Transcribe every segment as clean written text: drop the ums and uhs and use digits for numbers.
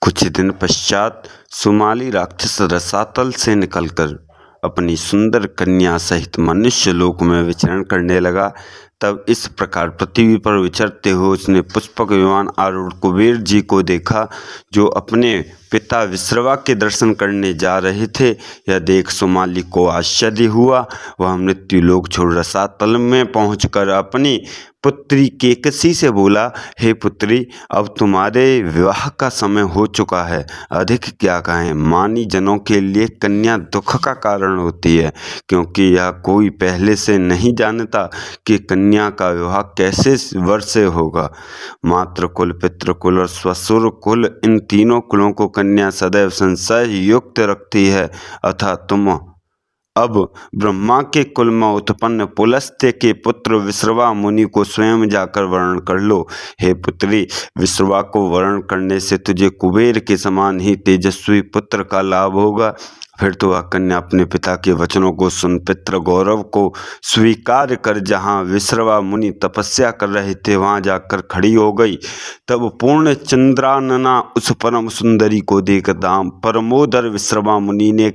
कुछ दिन पश्चात सुमाली राक्षस रसातल से निकलकर अपनी सुंदर कन्या सहित मनुष्य लोक में विचरण करने लगा। तब इस प्रकार पृथ्वी पर विचरते हुए उसने पुष्पक विमान आरूढ़ कुबेर जी को देखा, जो अपने पिता विश्रवा के दर्शन करने जा रहे थे। यह देख सुमाली को आश्चर्य हुआ। वह मृत्यु लोक छोड़ रसातल में पहुंचकर अपनी पुत्री केकसी से बोला, हे पुत्री, अब तुम्हारे विवाह का समय हो चुका है। अधिक क्या कहें, मानी जनों के लिए कन्या दुख का कारण होती है, क्योंकि यह कोई पहले से नहीं जानता कि कन्या का विवाह कैसे वर से होगा। मातृकुल, पितृकुल और स्वसुर कुल, इन तीनों कुलों को कन्या सदैव संशय युक्त रखती है। अतः तुम अब ब्रह्मा के कुल में उत्पन्न पुलस्त्य के पुत्र विश्रवा मुनि को स्वयं जाकर वर्ण कर लो। हे पुत्री, विश्रवा को वर्ण करने से तुझे कुबेर के समान ही तेजस्वी पुत्र का लाभ होगा। फिर तो वह कन्या अपने पिता के वचनों को सुन पितृ गौरव को स्वीकार कर जहाँ विश्रवा मुनि तपस्या कर रहे थे वहाँ जाकर खड़ी हो गई। तब पूर्ण चंद्रानना उस परम सुंदरी को देख परमोदर विश्रवा मुनि ने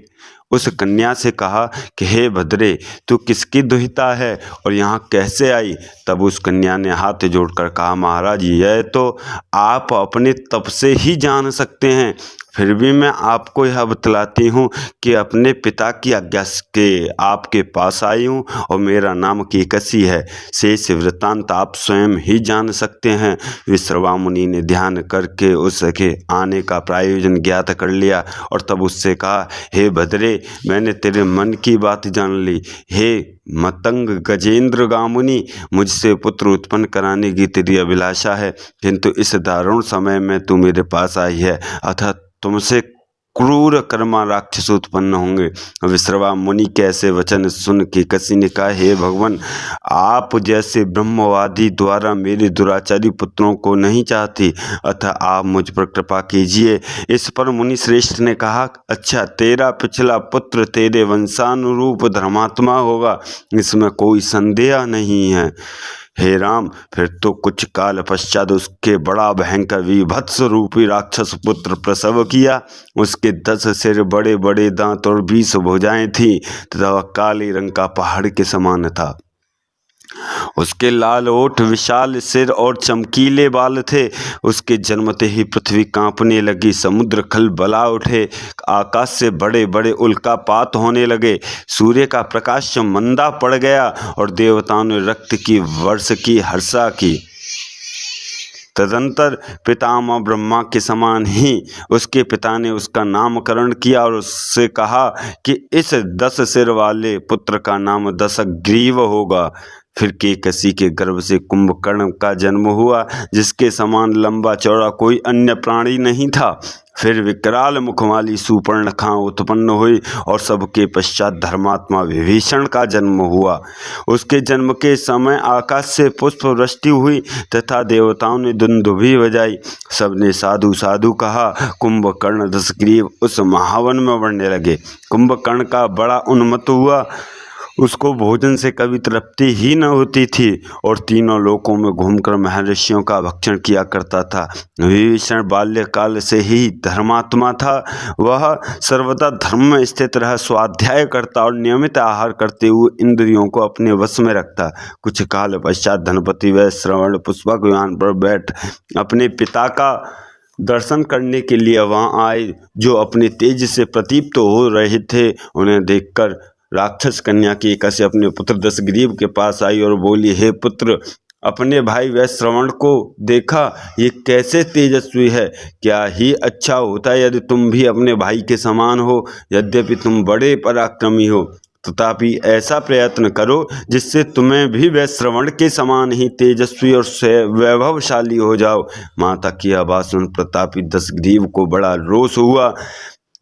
उस कन्या से कहा कि हे भद्रे, तू किसकी दुहिता है और यहाँ कैसे आई? तब उस कन्या ने हाथ जोड़कर कहा, महाराज, यह तो आप अपने तप से ही जान सकते हैं, फिर भी मैं आपको यह बतलाती हूँ कि अपने पिता की आज्ञा के आपके पास आई हूँ और मेरा नाम केकसी है। शेष वृत्तांत आप स्वयं ही जान सकते हैं। विश्रवा मुनि ने ध्यान करके उसके आने का प्रायोजन ज्ञात कर लिया और तब उससे कहा, हे भद्रे, मैंने तेरे मन की बात जान ली। हे मतंग गजेंद्र गामुनि, मुझसे पुत्र उत्पन्न कराने की तेरी अभिलाषा है, किंतु इस दारुण समय में तू मेरे पास आई है, अतः तुमसे क्रूर कर्मा राक्षस उत्पन्न होंगे। विश्रवा मुनि के ऐसे वचन सुन केकसी ने कहा, हे भगवान, आप जैसे ब्रह्मवादी द्वारा मेरे दुराचारी पुत्रों को नहीं चाहती, अतः आप मुझ पर कृपा कीजिए। इस पर मुनि श्रेष्ठ ने कहा, अच्छा, तेरा पिछला पुत्र तेरे वंशानुरूप धर्मात्मा होगा, इसमें कोई संदेह नहीं है। हे राम, फिर तो कुछ काल पश्चात उसके बड़ा भयंकर विभत्स रूपी राक्षस पुत्र प्रसव किया। उसके 10 सिर, बड़े बड़े दांत और 20 भुजाएं थीं तथा वह काले रंग का पहाड़ के समान था। उसके लाल ओठ, विशाल सिर और चमकीले बाल थे। उसके जन्मते ही पृथ्वी कांपने लगी, समुद्र खलबला उठे, आकाश से बड़े बड़े उल्कापात होने लगे, सूर्य का प्रकाश मंदा पड़ गया और देवताओं ने रक्त की वर्ष की हर्षा की। तदंतर पितामह ब्रह्मा के समान ही उसके पिता ने उसका नामकरण किया और उससे कहा कि इस 10 सिर वाले पुत्र का नाम दशग्रीव होगा। फिर केकसी के गर्भ से कुंभकर्ण का जन्म हुआ, जिसके समान लंबा चौड़ा कोई अन्य प्राणी नहीं था। फिर विकराल मुख वाली सुपर्णखा उत्पन्न हुई और सबके पश्चात धर्मात्मा विभीषण का जन्म हुआ। उसके जन्म के समय आकाश से पुष्प वृष्टि हुई तथा देवताओं ने दुंदुभी बजाई। सबने साधु साधु कहा। कुंभकर्ण दशग्रीव उस महावन में बढ़ने लगे। कुंभकर्ण का बड़ा उन्मत्त हुआ, उसको भोजन से कभी तृप्ति ही न होती थी और तीनों लोकों में घूमकर महर्षियों का भक्षण किया करता था। विभीषण बाल्यकाल से ही धर्मात्मा था। वह सर्वदा धर्म में स्थित रह स्वाध्याय करता और नियमित आहार करते हुए इंद्रियों को अपने वश में रखता। कुछ काल पश्चात धनपति वह श्रवण पुष्पक विमान पर बैठ अपने पिता का दर्शन करने के लिए वहाँ आए, जो अपने तेज से प्रदीप्त हो रहे थे। उन्हें देखकर राक्षस कन्या केकसी अपने पुत्र दशग्रीव के पास आई और बोली, हे पुत्र, अपने भाई वैश्रवण को देखा, ये कैसे तेजस्वी है। क्या ही अच्छा होता यदि तुम भी अपने भाई के समान हो। यद्यपि तुम बड़े पराक्रमी हो, तथापि ऐसा प्रयत्न करो जिससे तुम्हें भी वैश्रवण के समान ही तेजस्वी और वैभवशाली हो जाओ। माता की आवाज़ सुन प्रतापी दशग्रीव को बड़ा रोष हुआ।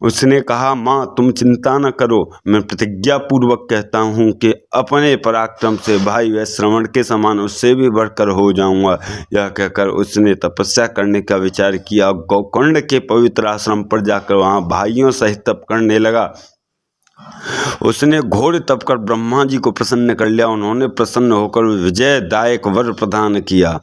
उसने कहा, माँ, तुम चिंता न करो, मैं प्रतिज्ञा पूर्वक कहता हूँ कि अपने पराक्रम से भाई वैश्रवण के समान उससे भी बढ़कर हो जाऊँगा। यह कहकर उसने तपस्या करने का विचार किया। गोकर्ण के पवित्र आश्रम पर जाकर वहाँ भाइयों सहित तप करने लगा। उसने घोर तप कर ब्रह्मा जी को प्रसन्न कर लिया। उन्होंने प्रसन्न होकर विजयदायक वर प्रदान किया।